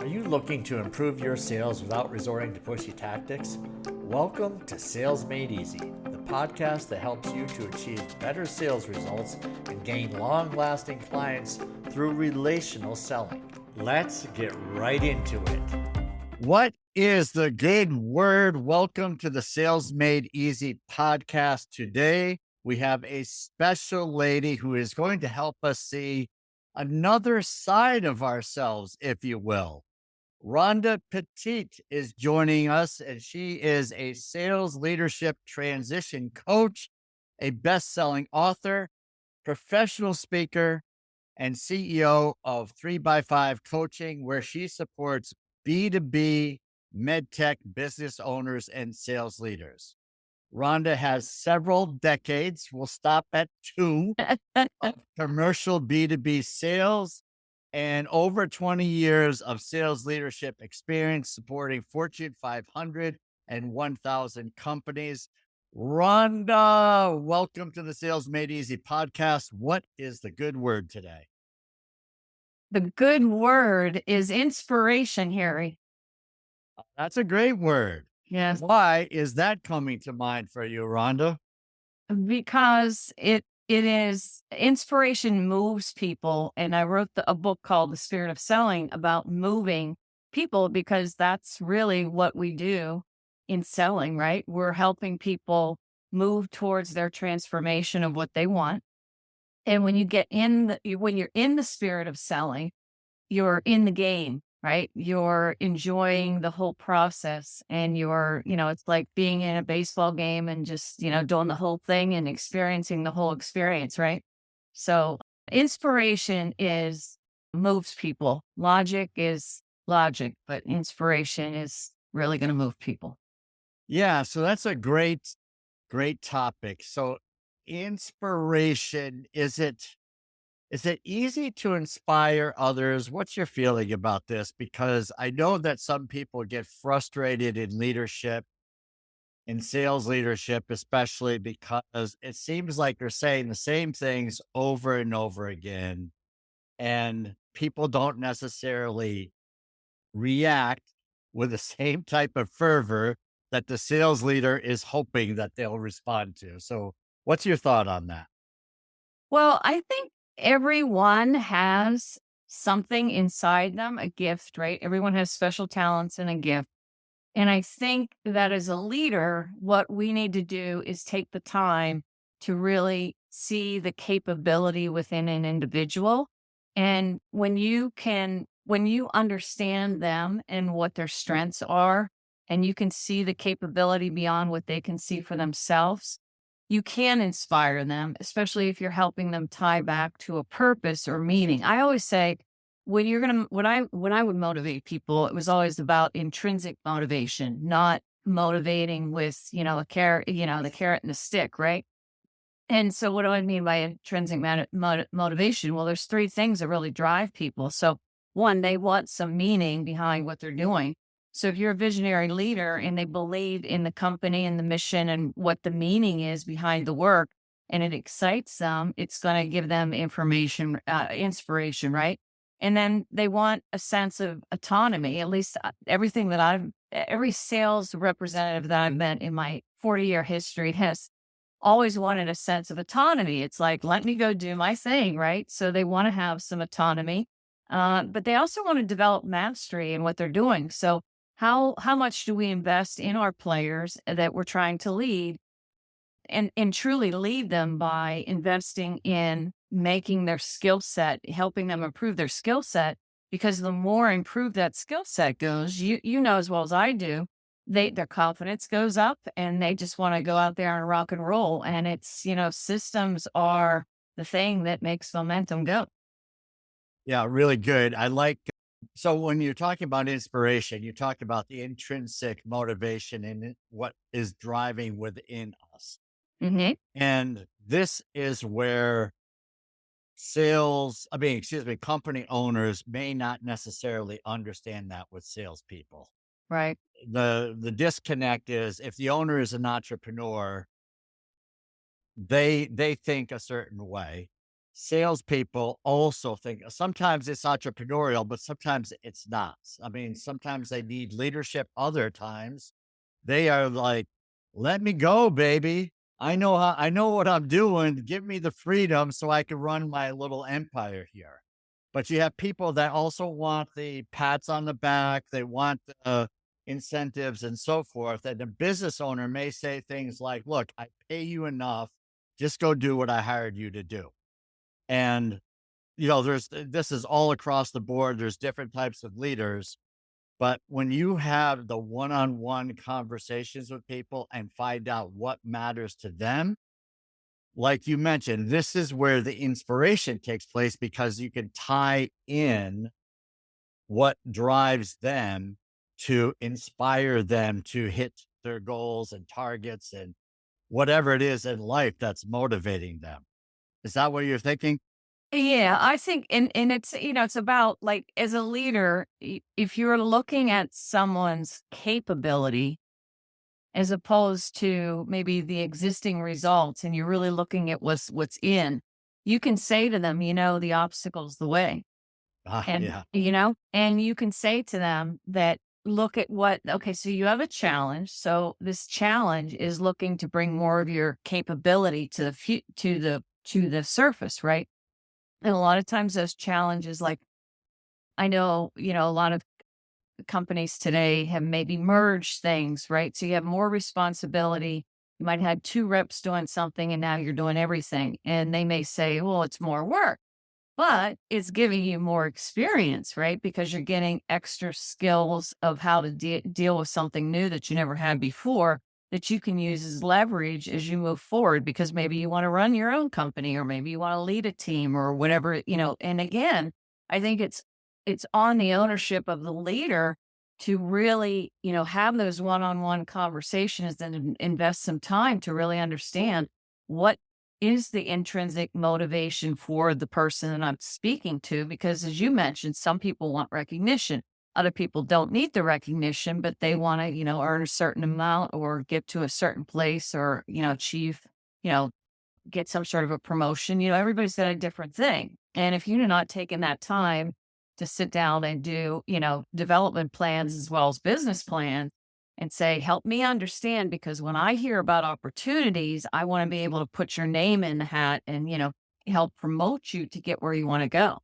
Are you looking to improve your sales without resorting to pushy tactics? Welcome to Sales Made Easy, the podcast that helps you to achieve better sales results and gain long-lasting clients through relational selling. Let's get right into it. What is the good word? Welcome to the Sales Made Easy podcast. Today, we have a special lady who is going to help us see another side of ourselves, if you will. Rhonda Petit is joining us, and she is a sales leadership transition coach, a best-selling author, professional speaker, and CEO of 3x5 Coaching, where she supports B2B medtech business owners and sales leaders. Rhonda has several decades, we'll stop at 2, of commercial B2B sales and over 20 years of sales leadership experience supporting Fortune 500 and 1,000 companies. Rhonda, welcome to the Sales Made Easy podcast. What is the good word today? The good word is inspiration, Harry. That's a great word. Yes. Why is that coming to mind for you, Rhonda? Because it is inspiration moves people. And I wrote a book called The Spirit of Selling about moving people, because that's really what we do in selling, right? We're helping people move towards their transformation of what they want. And when you get when you're in the spirit of selling, you're in the game, right? You're enjoying the whole process, and it's like being in a baseball game and just, doing the whole thing and experiencing the whole experience, right? So inspiration moves people. Logic is logic, but inspiration is really going to move people. Yeah, so that's a great topic. So inspiration, is it easy to inspire others? What's your feeling about this? Because I know that some people get frustrated in leadership, in sales leadership, especially because it seems like they're saying the same things over and over again, and people don't necessarily react with the same type of fervor that the sales leader is hoping that they'll respond to. So what's your thought on that? Well, I think everyone has something inside them, a gift, right? Everyone has special talents and a gift. And I think that as a leader, what we need to do is take the time to really see the capability within an individual. And when you understand them and what their strengths are, and you can see the capability beyond what they can see for themselves, you can inspire them, especially if you're helping them tie back to a purpose or meaning. I always say, when I would motivate people, it was always about intrinsic motivation, not motivating with, a carrot, the carrot and the stick, right? And so what do I mean by intrinsic motivation? Well, there's 3 things that really drive people. So one, they want some meaning behind what they're doing. So if you're a visionary leader and they believe in the company and the mission and what the meaning is behind the work, and it excites them, it's going to give them inspiration, right? And then they want a sense of autonomy. At least every sales representative that I've met in my 40-year history has always wanted a sense of autonomy. It's like, let me go do my thing, right? So they want to have some autonomy, but they also want to develop mastery in what they're doing. So how much do we invest in our players that we're trying to lead, and truly lead them by investing in making their skill set, helping them improve their skill set? Because the more improved that skill set goes, you know as well as I do, their confidence goes up and they just want to go out there and rock and roll. And it's, systems are the thing that makes momentum go. Yeah, really good. So when you're talking about inspiration, you talk about the intrinsic motivation and what is driving within us. Mm-hmm. And this is where company owners may not necessarily understand that with salespeople. Right. The disconnect is, if the owner is an entrepreneur, they think a certain way. salespeople also think sometimes it's entrepreneurial, but sometimes it's not. I mean, sometimes they need leadership. Other times they are like, let me go, baby. I know what I'm doing. Give me the freedom so I can run my little empire here. But you have people that also want the pats on the back. They want the incentives and so forth. And the business owner may say things like, look, I pay you enough. Just go do what I hired you to do. And, this is all across the board. There's different types of leaders. But when you have the one on one conversations with people and find out what matters to them, like you mentioned, this is where the inspiration takes place because you can tie in what drives them to inspire them to hit their goals and targets and whatever it is in life that's motivating them. Is that what you're thinking? Yeah, I think, and it's, it's about like as a leader, if you're looking at someone's capability as opposed to maybe the existing results, and you're really looking at what's in, you can say to them, the obstacle's the way. Ah, And, yeah. and you can say to them that, look at okay, so you have a challenge. So this challenge is looking to bring more of your capability to the surface, right? And a lot of times those challenges, like I know, a lot of companies today have maybe merged things, right? So you have more responsibility. You might have had two reps doing something and now you're doing everything. And they may say, well, it's more work, but it's giving you more experience, right? Because you're getting extra skills of how to deal with something new that you never had before that you can use as leverage as you move forward because maybe you want to run your own company or maybe you want to lead a team or whatever, and again, I think it's on the ownership of the leader to really, have those one-on-one conversations and invest some time to really understand what is the intrinsic motivation for the person that I'm speaking to? Because as you mentioned, some people want recognition. Other people don't need the recognition, but they want to, earn a certain amount or get to a certain place or, achieve, you know, get some sort of a promotion. Everybody's got a different thing. And if you're not taking that time to sit down and do, development plans as well as business plans and say, help me understand, because when I hear about opportunities, I want to be able to put your name in the hat and, help promote you to get where you want to go.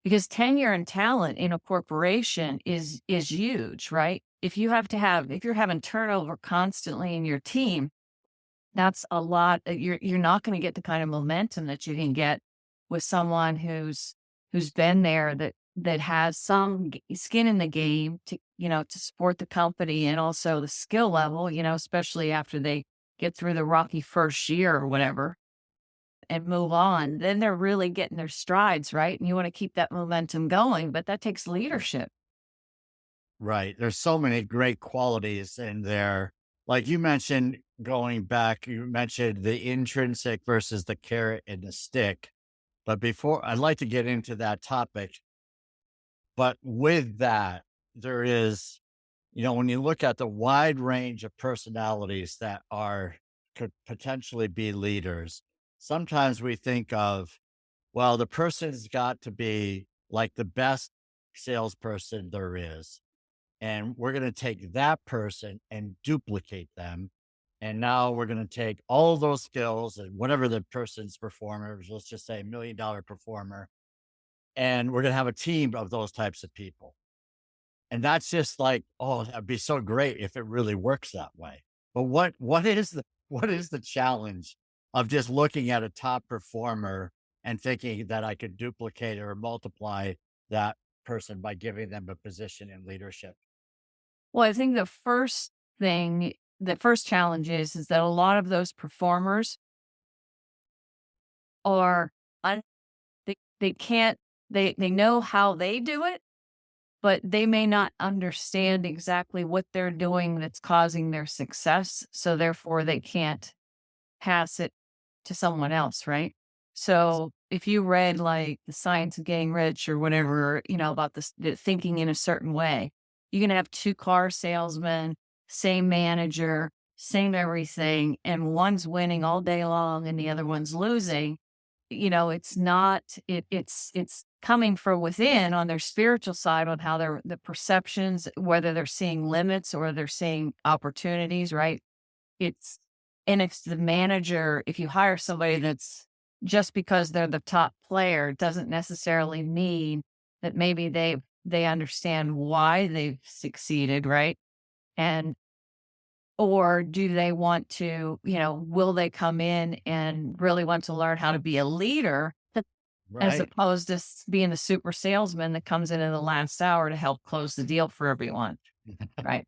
Because tenure and talent in a corporation is huge, right? If you're having turnover constantly in your team, that's a lot. You're not going to get the kind of momentum that you can get with someone who's been there, that has some skin in the game to, to support the company and also the skill level, especially after they get through the rocky first year or whatever and move on. Then they're really getting their strides, right? And you want to keep that momentum going, but that takes leadership. Right. There's so many great qualities in there. Like you mentioned, going back, you mentioned the intrinsic versus the carrot and the stick. But before I'd like to get into that topic, but with that, there is, when you look at the wide range of personalities that could potentially be leaders, sometimes we think of, well, the person's got to be like the best salesperson there is. And we're going to take that person and duplicate them. And now we're going to take all those skills and whatever the person's performer, let's just say $1 million performer, and we're going to have a team of those types of people. And that's just like, oh, that'd be so great if it really works that way. But what is the challenge of just looking at a top performer and thinking that I could duplicate or multiply that person by giving them a position in leadership? Well, I think the first challenge is that a lot of those performers are, un- they can't, they know how they do it, but they may not understand exactly what they're doing that's causing their success. So therefore they can't pass it to someone else, right? So if you read like The Science of Getting Rich or whatever, about the thinking in a certain way, you can have two car salesmen, same manager, same everything, and one's winning all day long and the other one's losing. it's not, it's coming from within on their spiritual side on how the perceptions, whether they're seeing limits or they're seeing opportunities, right? It's, and it's the manager. If you hire somebody that's just because they're the top player doesn't necessarily mean that maybe they understand why they've succeeded, right? And or do they want to, will they come in and really want to learn how to be a leader as Right. opposed to being the super salesman that comes in the last hour to help close the deal for everyone, right?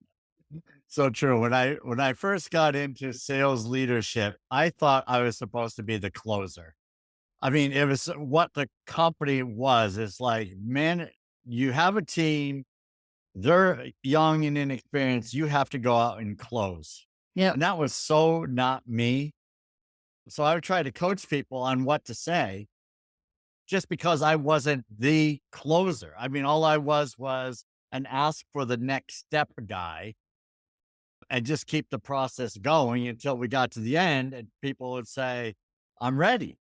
So true. When I first got into sales leadership, I thought I was supposed to be the closer. I mean, it was what the company was. It's like, man, you have a team, they're young and inexperienced. You have to go out and close. Yep. And that was so not me. So I would try to coach people on what to say just because I wasn't the closer. I mean, all I was an ask for the next step guy and just keep the process going until we got to the end and people would say, I'm ready.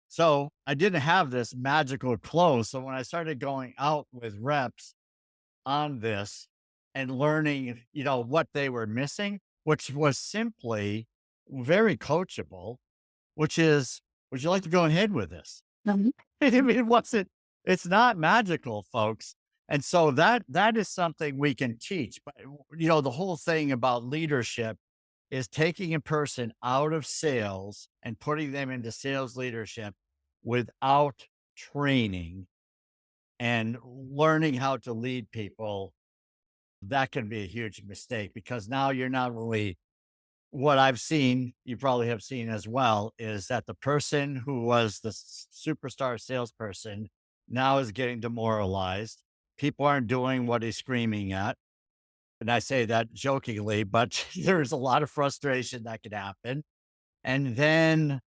So I didn't have this magical close. So when I started going out with reps on this and learning, what they were missing, which was simply very coachable, which is, would you like to go ahead with this? Mhm. I mean, it's not magical, folks. And so that is something we can teach. But the whole thing about leadership is taking a person out of sales and putting them into sales leadership without training and learning how to lead people. That can be a huge mistake because now you're not really, what I've seen, you probably have seen as well, is that the person who was the superstar salesperson now is getting demoralized. People aren't doing what he's screaming at. And I say that jokingly, but there's a lot of frustration that could happen. And then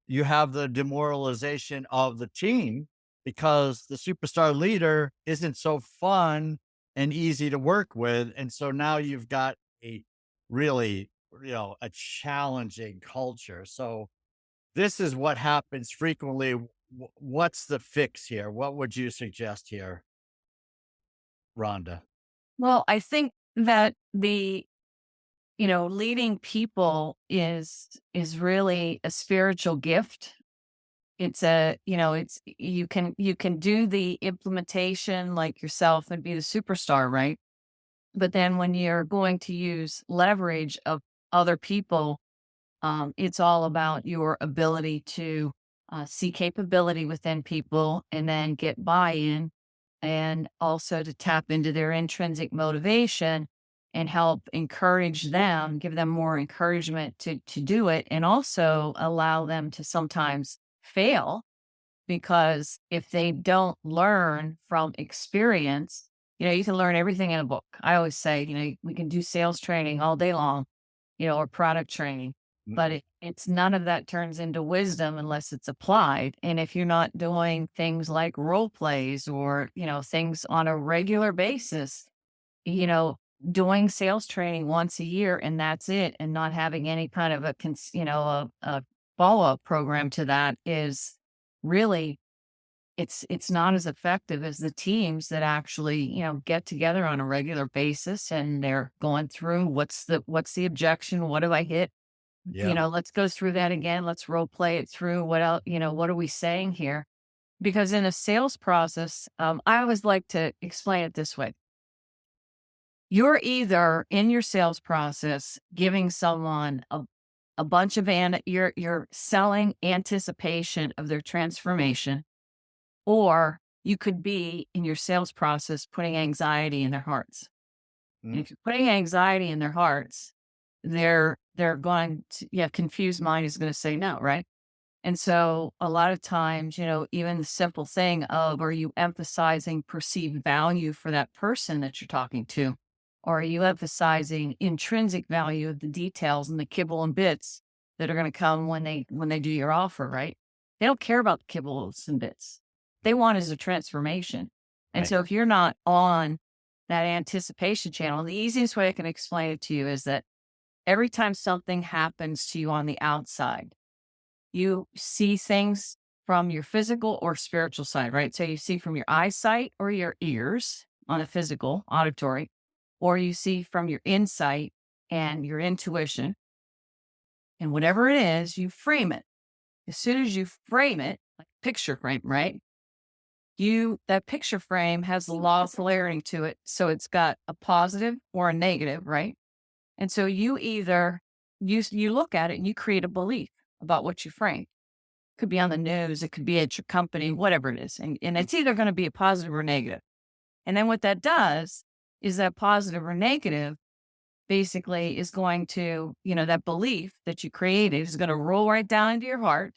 you have the demoralization of the team because the superstar leader isn't so fun and easy to work with. And so now you've got a really, a challenging culture. So this is what happens frequently. What's the fix here? What would you suggest here, Rhonda? Well, I think that leading people is really a spiritual gift. It's you can do the implementation like yourself and be the superstar, right? But then when you're going to use leverage of other people, it's all about your ability to see capability within people and then get buy-in, and also to tap into their intrinsic motivation and help encourage them, give them more encouragement to do it, and also allow them to sometimes fail, because if they don't learn from experience, you can learn everything in a book. I always say, we can do sales training all day long, or product training, but it's none of that turns into wisdom unless it's applied. And if you're not doing things like role plays or, things on a regular basis, you know, doing sales training once a year and that's it, and not having any kind of a follow-up program to that is really, it's not as effective as the teams that actually, get together on a regular basis and they're going through what's the objection, what do I hit, Yeah. let's go through that again, let's role play it through, what else, what are we saying here? Because in a sales process, I always like to explain it this way. You're either in your sales process giving someone a bunch of you're selling anticipation of their transformation, or you could be in your sales process putting anxiety in their hearts. And Mm. if you're putting anxiety in their hearts, they're going to, confused mind is going to say no, right? And so a lot of times, even the simple thing of, are you emphasizing perceived value for that person that you're talking to? Or are you emphasizing intrinsic value of the details and the kibble and bits that are going to come when they do your offer, right? They don't care about the kibbles and bits. They want is a transformation. And Right. so if you're not on that anticipation channel, the easiest way I can explain it to you is that every time something happens to you on the outside, you see things from your physical or spiritual side, right? So you see from your eyesight or your ears on a physical, auditory, or you see from your insight and your intuition. And whatever it is, you frame it. As soon as you frame it, like picture frame, right? That picture frame has the law of polarity to it. So it's got a positive or a negative, right? And so you either you look at it and you create a belief about what you frame. It could be on the news, it could be at your company, whatever it is. And it's either going to be a positive or negative. And then what that does is that positive or negative basically is going to, that belief that you created is going to roll right down into your heart.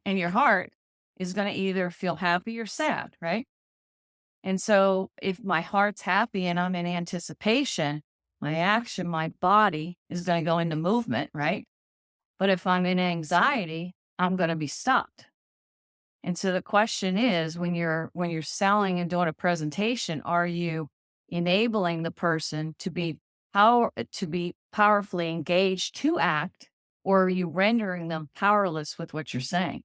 And your heart is going to either feel happy or sad, right? And so if my heart's happy and I'm in anticipation, my action, my body is going to go into movement, right? But if I'm in anxiety, I'm going to be stopped. And so the question is, when you're selling and doing a presentation, are you enabling the person to be powerfully engaged to act, or are you rendering them powerless with what you're saying?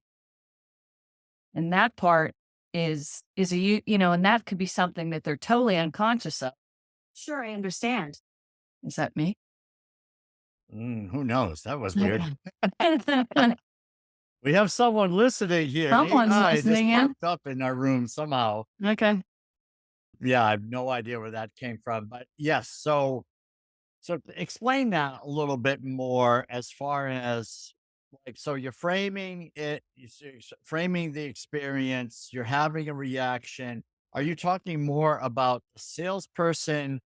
And that part is and that could be something that they're totally unconscious of. Sure, I understand. Is that me? Who knows? That was weird. We have someone listening here. Someone's AI listening just in. popped up in our room somehow. Okay. Yeah, I have no idea where that came from, but yes. So explain that a little bit more as far as so you're framing it, framing the experience, you're having a reaction. Are you talking more about the salesperson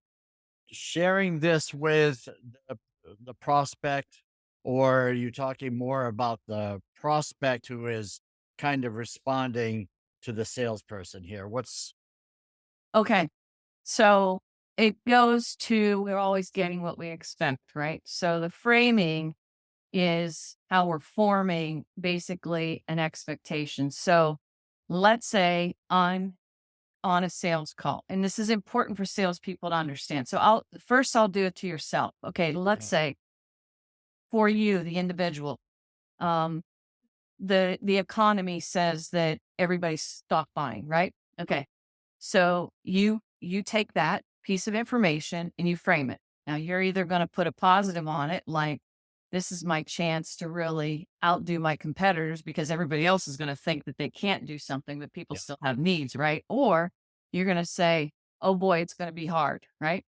sharing this with the prospect, or are you talking more about the prospect who is kind of responding to the salesperson here? Okay. So it goes to, we're always getting what we expect, right? So the framing is how we're forming basically an expectation. So let's say I'm on a sales call, and this is important for salespeople to understand. So I'll do it to yourself. Okay. Let's say for you, the individual, the economy says that everybody's stock buying, right? Okay. So you take that piece of information and you frame it. Now you're either going to put a positive on it, like this is my chance to really outdo my competitors because everybody else is going to think that they can't do something, but people still have needs, right? Or you're going to say, oh boy, it's going to be hard, right?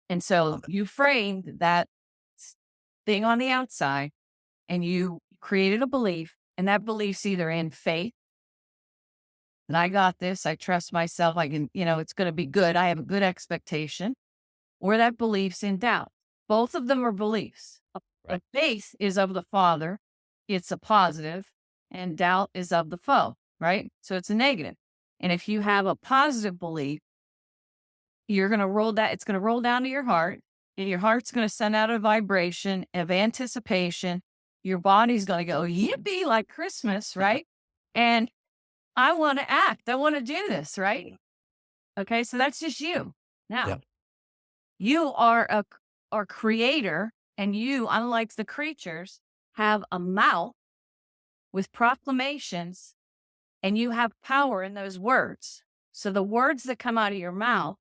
And so you framed that thing on the outside and you created a belief, and that belief's either in faith, and I got this, I trust myself, I can, it's going to be good, I have a good expectation, or that belief's in doubt. Both of them are beliefs. Right. Faith is of the Father, it's a positive, and doubt is of the foe, right? So it's a negative. And if you have a positive belief, you're going to roll that, it's going to roll down to your heart, and your heart's going to send out a vibration of anticipation. Your body's going to go, yippee, like Christmas, right? And I want to act. I want to do this, right? Okay, so that's just you. Now, you are a creator, and you, unlike the creatures, have a mouth with proclamations, and you have power in those words. So the words that come out of your mouth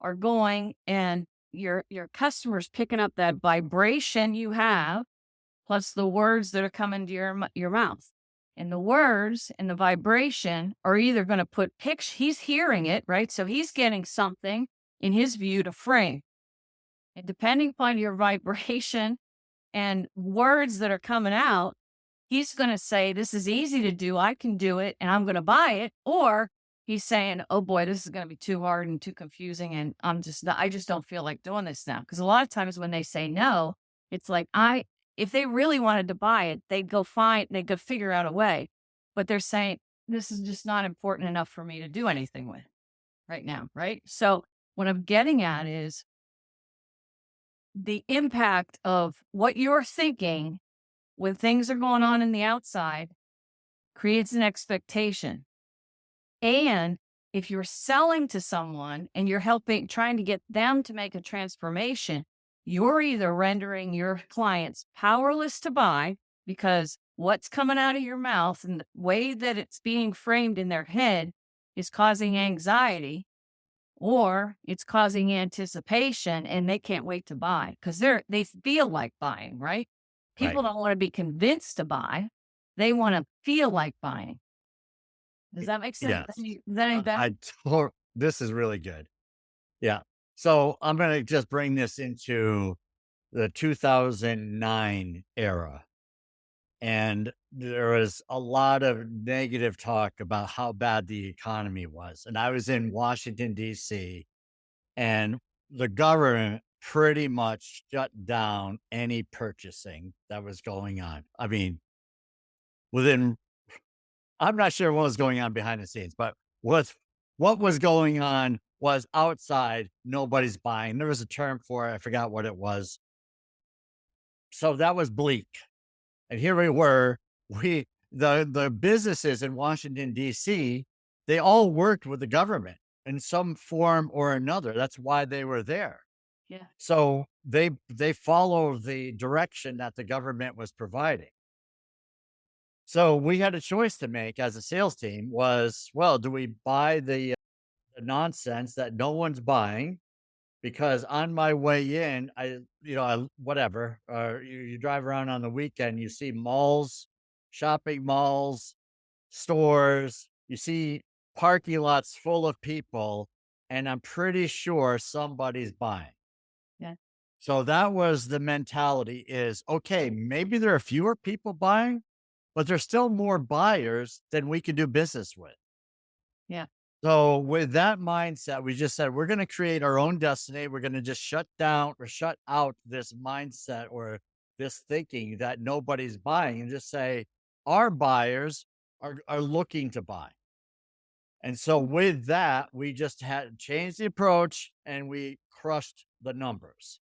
are going, and your customers picking up that vibration you have, plus the words that are coming to your mouth. And the words and the vibration are either going to put he's hearing it, right? So he's getting something in his view to frame. And depending upon your vibration and words that are coming out, he's going to say, this is easy to do, I can do it, and I'm going to buy it. Or he's saying, oh boy, this is going to be too hard and too confusing, and I just don't feel like doing this now. Because a lot of times when they say no, it's like, if they really wanted to buy it, they'd go figure out a way. But they're saying, this is just not important enough for me to do anything with right now, right? So what I'm getting at is the impact of what you're thinking when things are going on in the outside creates an expectation. And if you're selling to someone and you're trying to get them to make a transformation, you're either rendering your clients powerless to buy because what's coming out of your mouth and the way that it's being framed in their head is causing anxiety or it's causing anticipation and they can't wait to buy because they feel like buying, right? People Right. don't want to be convinced to buy. They want to feel like buying. Does Y- that make sense? Yes. Is that any better? This is really good. Yeah. So I'm going to just bring this into the 2009 era. And there was a lot of negative talk about how bad the economy was. And I was in Washington, D.C., and the government pretty much shut down any purchasing that was going on. I mean, within, I'm not sure what was going on behind the scenes, but what was going on was outside, nobody's buying. There was a term for it. I forgot what it was. So that was bleak. And here we were, the businesses in Washington, DC, they all worked with the government in some form or another. That's why they were there. Yeah. So they follow the direction that the government was providing. So we had a choice to make as a sales team was, well, do we buy the nonsense that no one's buying? Because on my way in, whatever, you drive around on the weekend, you see malls, shopping malls, stores, you see parking lots full of people, and I'm pretty sure somebody's buying. Yeah. So that was the mentality is, okay, maybe there are fewer people buying, but there's still more buyers than we can do business with. Yeah. So with that mindset, we just said we're going to create our own destiny. We're going to just shut down or shut out this mindset or this thinking that nobody's buying and just say our buyers are looking to buy. And so with that, we just had changed the approach and we crushed the numbers.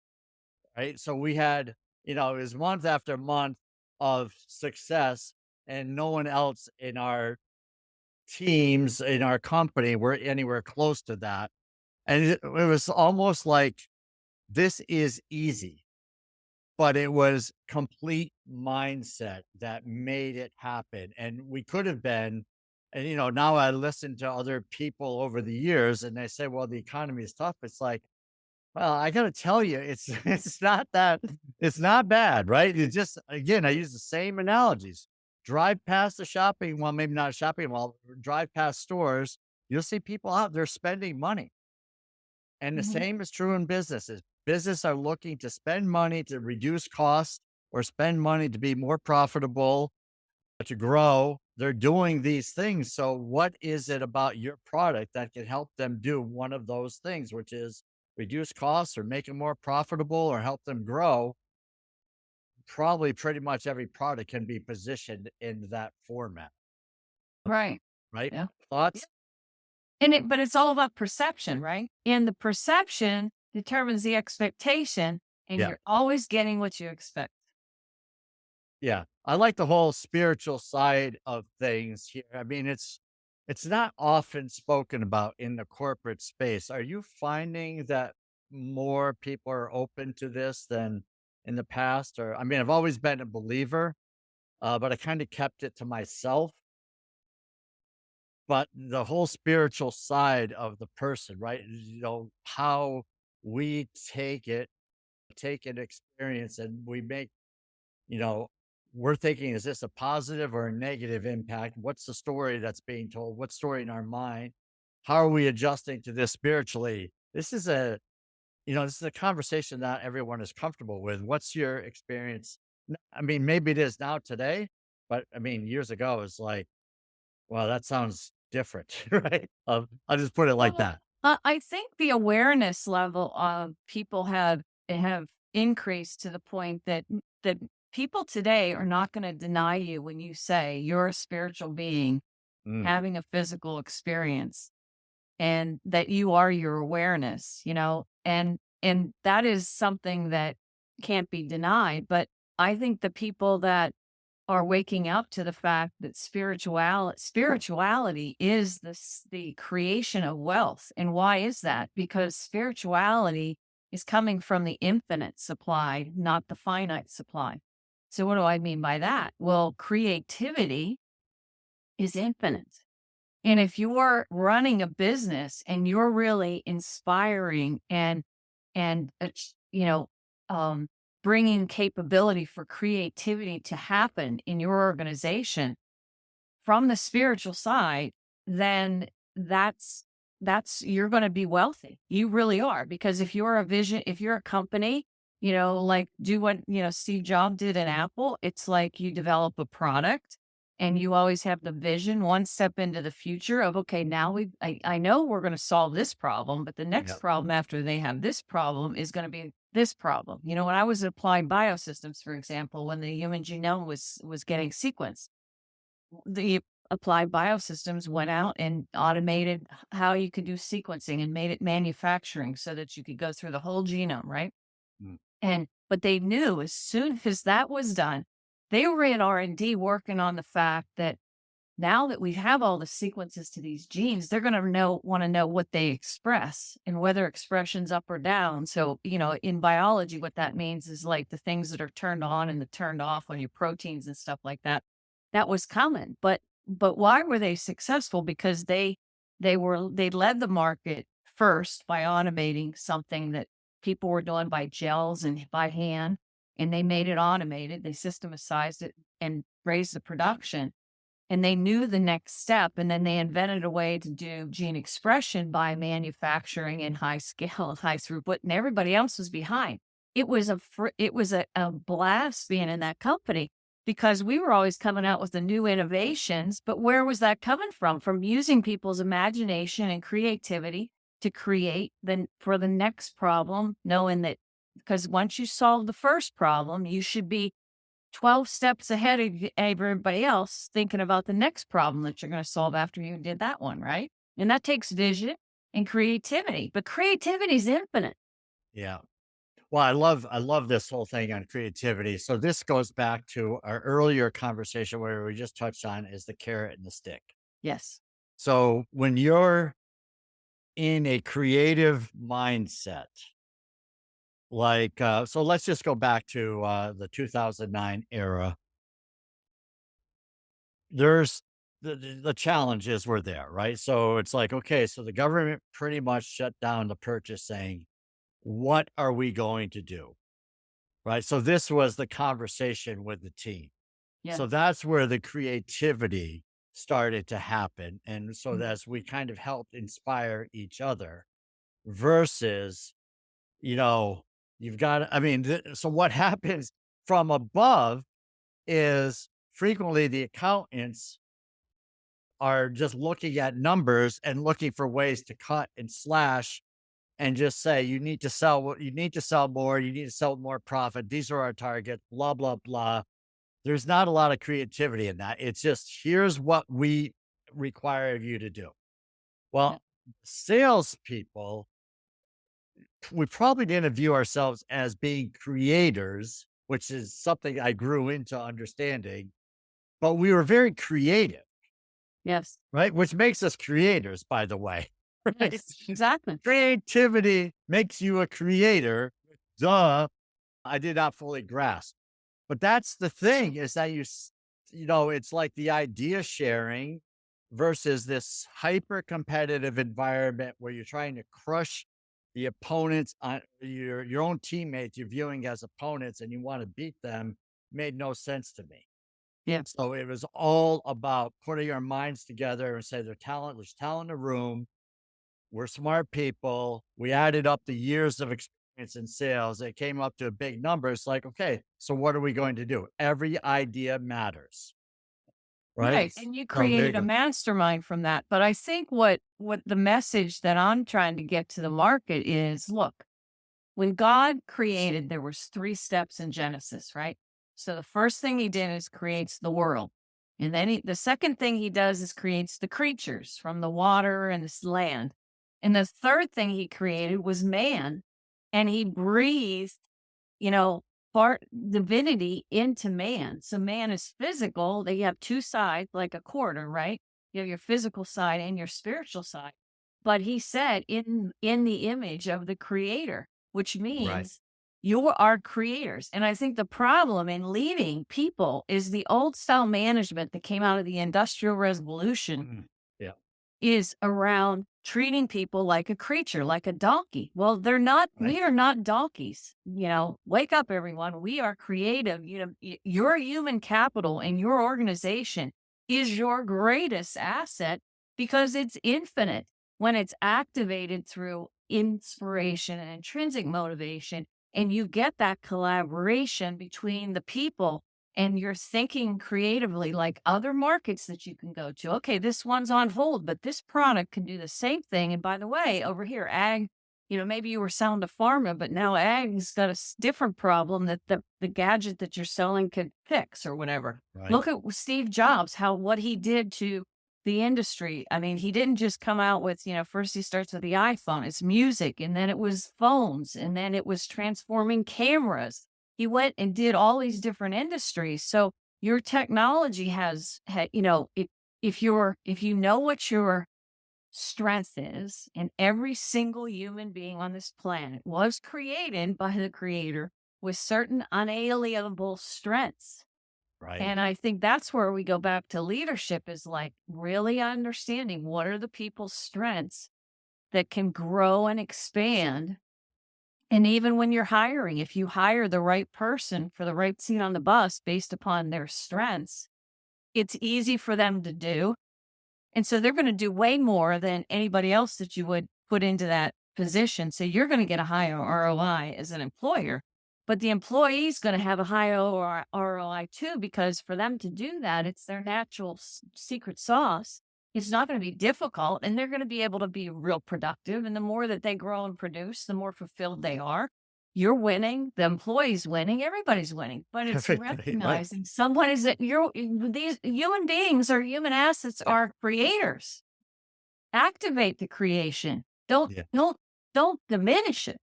Right. So we had, it was month after month of success and no one else in our teams in our company were anywhere close to that. And it was almost like this is easy, but it was complete mindset that made it happen. And we could have been, and now I listen to other people over the years and they say, well, the economy is tough. It's like, well, I gotta tell you, it's it's not bad, right? It's just again, I use the same analogies. Drive past the shopping, well, maybe not a shopping mall, drive past stores, you'll see people out there spending money. And the Mhm. same is true in businesses. Business are looking to spend money to reduce costs or spend money to be more profitable, to grow. They're doing these things. So, what is it about your product that can help them do one of those things, which is reduce costs or make it more profitable or help them grow? Probably pretty much every product can be positioned in that format, Right. right? Yeah. Yeah. Thoughts? But it's all about perception, right? And the perception determines the expectation, and Yeah. you're always getting what you expect. Yeah. I like the whole spiritual side of things here. I mean, it's not often spoken about in the corporate space. Are you finding that more people are open to this than in the past? Or I mean, I've always been a believer, but I kind of kept it to myself. But the whole spiritual side of the person, right? How we take an experience and we make you know, we're thinking, is this a positive or a negative impact? What's the story that's being told? What story in our mind? How are we adjusting to this spiritually? This is a conversation that everyone is comfortable with. What's your experience? I mean, maybe it is now today, but I mean, years ago, it's like, well, that sounds different, right? I'll just put it like Well, that. I think the awareness level of people have increased to the point that people today are not going to deny you when you say you're a spiritual being Mm, having a physical experience and that you are your awareness, and that is something that can't be denied. But I think the people that are waking up to the fact that spirituality is the creation of wealth. And why is that? Because spirituality is coming from the infinite supply, not the finite supply. So what do I mean by that? Well, creativity is infinite. And if you're running a business and you're really inspiring and um, bringing capability for creativity to happen in your organization from the spiritual side, then that's you're going to be wealthy. You really are, because if you're a company, like do what Steve Jobs did in Apple. It's like you develop a product and you always have the vision one step into the future of, okay, now I know we're going to solve this problem, but the next Yep. problem after they have this problem is going to be this problem. When I was at Applied Biosystems, for example, when the human genome was getting sequenced, the Applied Biosystems went out and automated how you could do sequencing and made it manufacturing so that you could go through the whole genome, right? Mm. But they knew as soon as that was done, they were in R&D working on the fact that now that we have all the sequences to these genes, they're going to want to know what they express and whether expression's up or down. So, in biology, what that means is like the things that are turned on and the turned off on your proteins and stuff like that. That was common. But why were they successful? Because they led the market first by automating something that people were doing by gels and by hand, and they made it automated. They systematized it and raised the production. And they knew the next step, and then they invented a way to do gene expression by manufacturing in high scale and high throughput, and everybody else was behind. It was a blast being in that company because we were always coming out with the new innovations. But where was that coming from? From using people's imagination and creativity to create for the next problem, knowing that because once you solve the first problem, you should be 12 steps ahead of everybody else thinking about the next problem that you're going to solve after you did that one, right? And that takes vision and creativity, but creativity is infinite. Yeah. Well, I love this whole thing on creativity. So this goes back to our earlier conversation where we just touched on is the carrot and the stick. Yes. So when you're in a creative mindset, like, so let's just go back to the 2009 era. There's the challenges were there, right? So it's like, okay, so the government pretty much shut down the purchasing. What are we going to do? Right. So this was the conversation with the team. Yeah. So that's where the creativity started to happen. And so Mhm. that's we kind of helped inspire each other versus, you know, you've got, I mean, so what happens from above is frequently the accountants are just looking at numbers and looking for ways to cut and slash and just say, you need to sell what you need to sell more, you need to sell more profit. These are our targets, blah, blah, blah. There's not a lot of creativity in that. It's just here's what we require of you to do. Yeah. Well, salespeople, we probably didn't view ourselves as being creators, which is something I grew into understanding, but we were very creative, Yes. right? Which makes us creators, by the way. Right? Yes. Exactly. Creativity makes you a creator. Duh. I did not fully grasp. But that's the thing is that it's like the idea sharing versus this hyper competitive environment where you're trying to crush the opponents on your own teammates you're viewing as opponents and you want to beat them made no sense to me. Yeah. So it was all about putting our minds together and say there's talent in the room. We're smart people. We added up the years of experience in sales. It came up to a big number. It's like, okay, so what are we going to do? Every idea matters, right? Right. And you So there you created a go. mastermind from that. But I think what the message that I'm trying to get to the market is, look, when God created, there was 3 steps in Genesis, right? So the first thing he did is creates the world. And then the second thing he does is creates the creatures from the water and this land. And the third thing he created was man, and he breathed, you know, part divinity into man. So man is physical. They have 2 sides like a quarter, right? You have your physical side and your spiritual side. But he said in the image of the creator, which Right. means You are creators. And I think the problem in leading people is the old style management that came out of the Industrial Revolution Mm. Yeah. is around treating people like a creature, like a donkey. Well, they're not, Right. we are not donkeys. Wake up, everyone. We are creative. Your human capital in your organization is your greatest asset because it's infinite when it's activated through inspiration and intrinsic motivation. And you get that collaboration between the people and you're thinking creatively like other markets that you can go to. Okay, this one's on hold, but this product can do the same thing. And by the way, over here, ag, maybe you were selling to pharma, but now ag's got a different problem that the gadget that you're selling could fix or whatever. Right. Look at Steve Jobs, what he did to the industry. I mean, he didn't just come out with, first he starts with the iPhone, it's music, and then it was phones, and then it was transforming cameras. He went and did all these different industries. So your technology if you know what your strength is, and every single human being on this planet was created by the creator with certain unalienable strengths. Right. And I think that's where we go back to leadership is like really understanding what are the people's strengths that can grow and expand. And even when you're hiring, if you hire the right person for the right seat on the bus based upon their strengths, it's easy for them to do. And so they're going to do way more than anybody else that you would put into that position. So you're going to get a higher ROI as an employer, but the employee is going to have a higher ROI too, because for them to do that, it's their natural secret sauce. It's not going to be difficult and they're going to be able to be real productive. And the more that they grow and produce, the more fulfilled they are. You're winning, the employee's winning, everybody's winning, but it's Everybody. Right. recognizing someone is that these human beings or human assets are creators. Activate the creation. Don't, Yeah. don't, don't diminish it.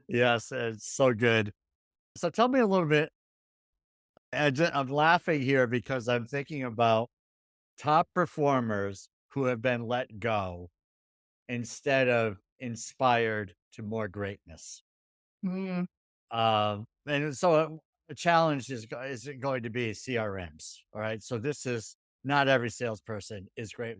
Yes, it's so good. So tell me a little bit. I'm laughing here because I'm thinking about top performers who have been let go instead of inspired to more greatness. Mm, And so the challenge is it going to be CRMs. All right. So this is not every salesperson is great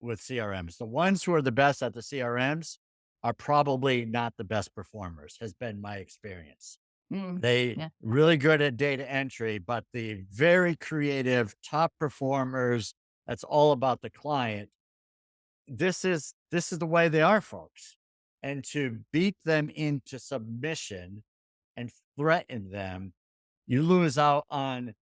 with CRMs. The ones who are the best at the CRMs are probably not the best performers, has been my experience. They yeah. really good at data entry, but the very creative top performers, that's all about the client. This is the way they are, folks. And to beat them into submission and threaten them, you lose out on,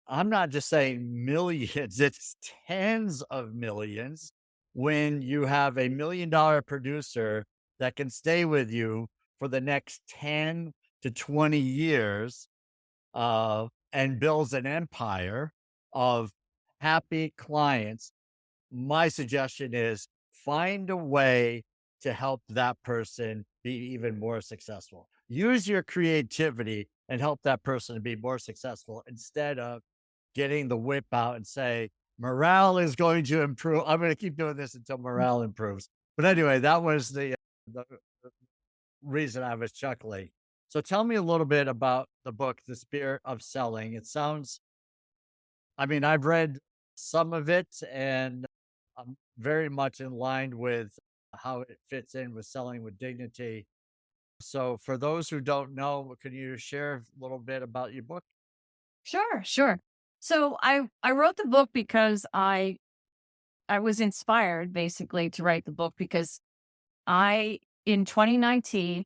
I'm not just saying millions, it's tens of millions when you have $1 million producer that can stay with you for the next 10 to 20 years and builds an empire of happy clients. My suggestion is find a way to help that person be even more successful. Use your creativity and help that person to be more successful instead of getting the whip out and say, morale is going to improve. I'm going to keep doing this until morale improves. But anyway, that was the reason I was chuckling. So tell me a little bit about the book, The Spirit of Selling. It sounds, I mean, I've read some of it and I'm very much in line with how it fits in with selling with dignity. So for those who don't know, can you share a little bit about your book? Sure, sure. So I wrote the book because I was inspired basically to write the book because in 2019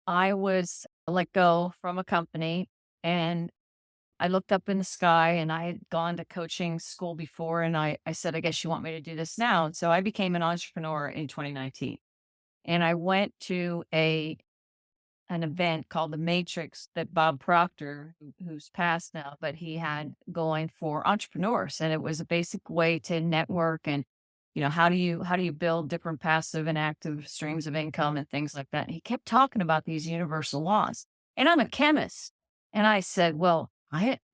I was let go from a company and I looked up in the sky and I had gone to coaching school before and I said, I guess you want me to do this now. And so I became an entrepreneur in 2019. And I went to an event called The Matrix that Bob Proctor, who's passed now, but he had going for entrepreneurs. And it was a basic way to network and, how do you build different passive and active streams of income and things like that. And he kept talking about these universal laws. And I'm a chemist. And I said, well,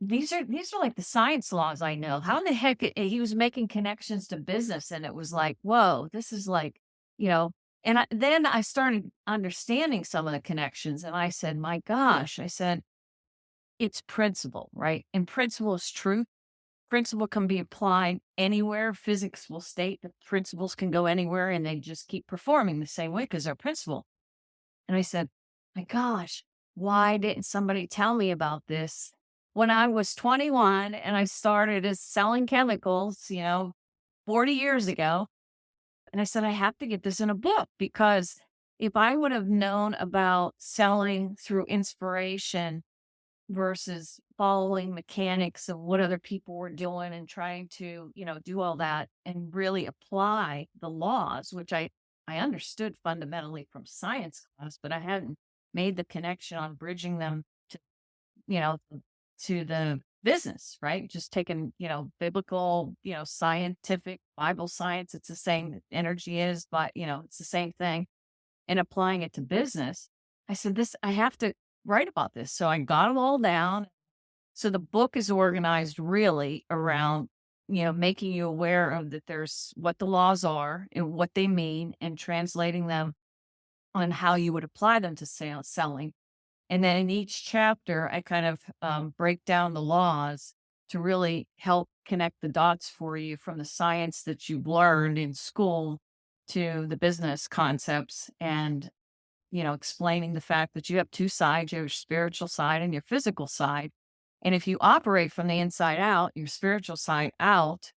these are like the science laws I know. How in the heck he was making connections to business. And it was like, whoa, this is like, you know, And then I started understanding some of the connections and I said, my gosh, I said, it's principle, right? And principle is truth. Principle can be applied anywhere. Physics will state that principles can go anywhere and they just keep performing the same way because they're principle. And I said, my gosh, why didn't somebody tell me about this when I was 21 and I started as selling chemicals, 40 years ago? And I said, I have to get this in a book because if I would have known about selling through inspiration versus following mechanics of what other people were doing and trying to, do all that and really apply the laws, which I understood fundamentally from science class, but I hadn't made the connection on bridging them to, you know, to the business, right? Just taking, biblical, scientific Bible science, it's the same energy is, but, it's the same thing and applying it to business. I said, I have to write about this. So I got it all down. So the book is organized really around, making you aware of that there's what the laws are and what they mean and translating them on how you would apply them to selling. And then in each chapter, I kind of break down the laws to really help connect the dots for you from the science that you've learned in school to the business concepts and, explaining the fact that you have two sides, you have your spiritual side and your physical side. And if you operate from the inside out, your spiritual side out,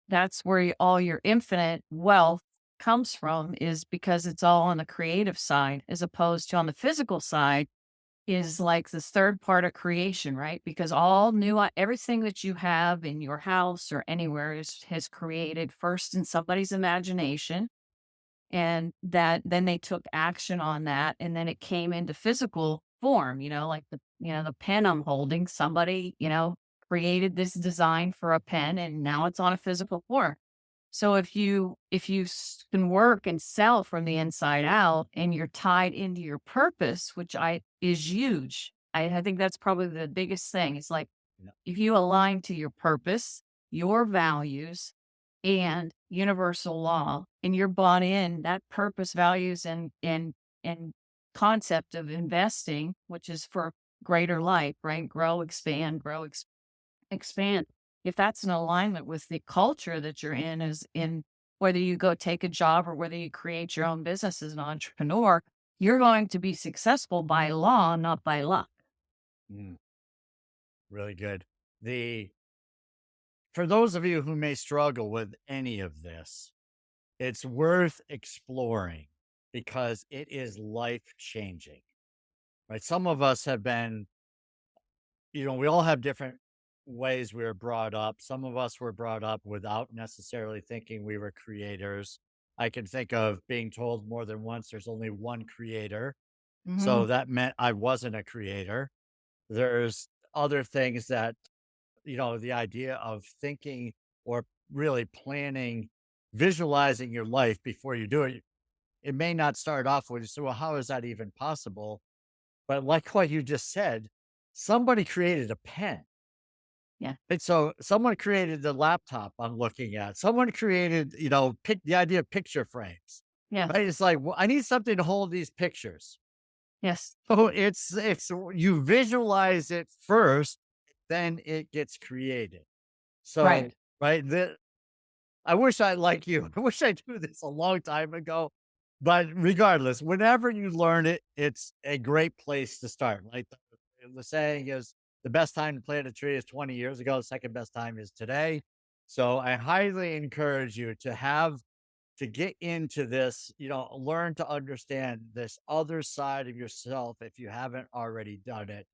that's where all your infinite wealth comes from, is because it's all on the creative side, as opposed to on the physical side is like this third part of creation, right? Because everything that you have in your house or anywhere has created first in somebody's imagination. And that then they took action on that. And then it came into physical form, like the pen I'm holding, somebody, created this design for a pen and now it's on a physical form. So if you can work and sell from the inside out and you're tied into your purpose, which is huge. I think that's probably the biggest thing. It's like Yeah. if you align to your purpose, your values, and universal law, and you're bought in that purpose, values, and concept of investing, which is for greater life, right? Grow, expand, expand. If that's in alignment with the culture that you're in, is in whether you go take a job or whether you create your own business as an entrepreneur, you're going to be successful by law, not by luck. Mm, really good. The For those of you who may struggle with any of this, it's worth exploring because it is life changing. Right? Some of us have been, we all have different ways we were brought up. Some of us were brought up without necessarily thinking we were creators. I can think of being told more than once there's only one creator. Hmm. So that meant I wasn't a creator. There's other things that, the idea of thinking or really planning, visualizing your life before you do it, it may not start off with, so well, how is that even possible? But like what you just said, somebody created a pen. Yeah. And so someone created the laptop I'm looking at. Someone created, the idea of picture frames, Yeah. right? It's like, well, I need something to hold these pictures. Yes. So it's you visualize it first, then it gets created. So, Right. right, I wish I like you. I wish I knew this a long time ago. But regardless, whenever you learn it, it's a great place to start. Like the saying is, the best time to plant a tree is 20 years ago. The second best time is today. So I highly encourage you to get into this, learn to understand this other side of yourself if you haven't already done it.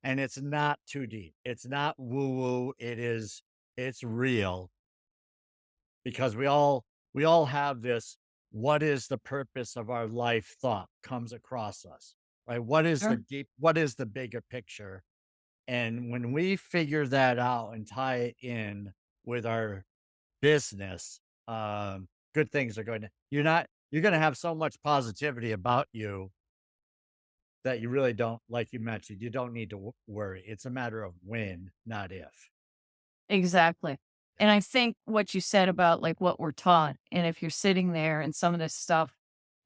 And it's not too deep. It's not woo woo. It's real because we all have this, what is the purpose of our life thought comes across us, right? Sure. What is the bigger picture? And when we figure that out and tie it in with our business, good things are going to, you're going to have so much positivity about you that you really don't, like you mentioned, you don't need to worry. It's a matter of when, not if. Exactly. And I think what you said about like what we're taught, and if you're sitting there and some of this stuff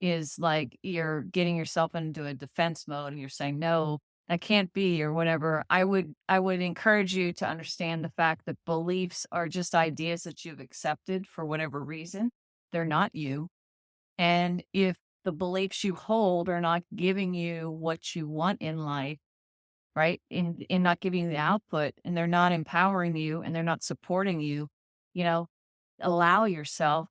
is like you're getting yourself into a defense mode and you're saying, no, that can't be, or whatever. I would encourage you to understand the fact that beliefs are just ideas that you've accepted for whatever reason. They're not you. And if the beliefs you hold are not giving you what you want in life, right? In not giving you the output, and they're not empowering you and they're not supporting you, you know, allow yourself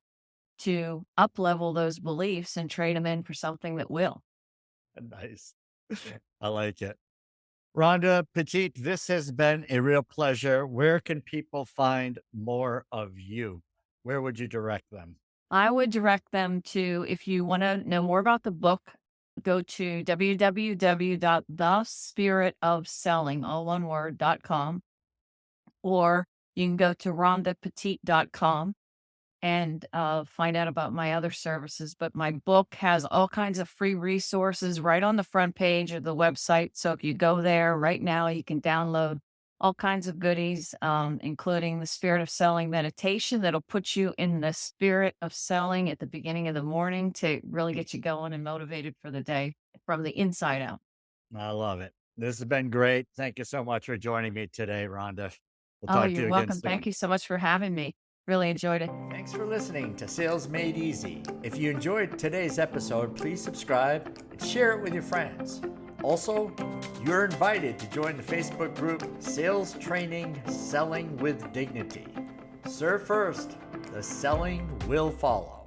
to up level those beliefs and trade them in for something that will. Nice. I like it. Rhonda Petit, this has been a real pleasure. Where can people find more of you? Where would you direct them? I would direct them to, if you want to know more about the book, go to www.thespiritofselling, all one word.com, or you can go to rhondapetit.com and find out about my other services. But my book has all kinds of free resources right on the front page of the website. So if you go there right now, you can download all kinds of goodies, including the Spirit of Selling meditation that'll put you in the spirit of selling at the beginning of the morning to really get you going and motivated for the day from the inside out. I love it. This has been great. Thank you so much for joining me today, Rhonda. We'll Oh, talk to you're you again welcome. soon. Thank you so much for having me. Really enjoyed it. Thanks for listening to Sales Made Easy. If you enjoyed today's episode, please subscribe and share it with your friends. Also, you're invited to join the Facebook group Sales Training Selling with Dignity. Serve first, the selling will follow.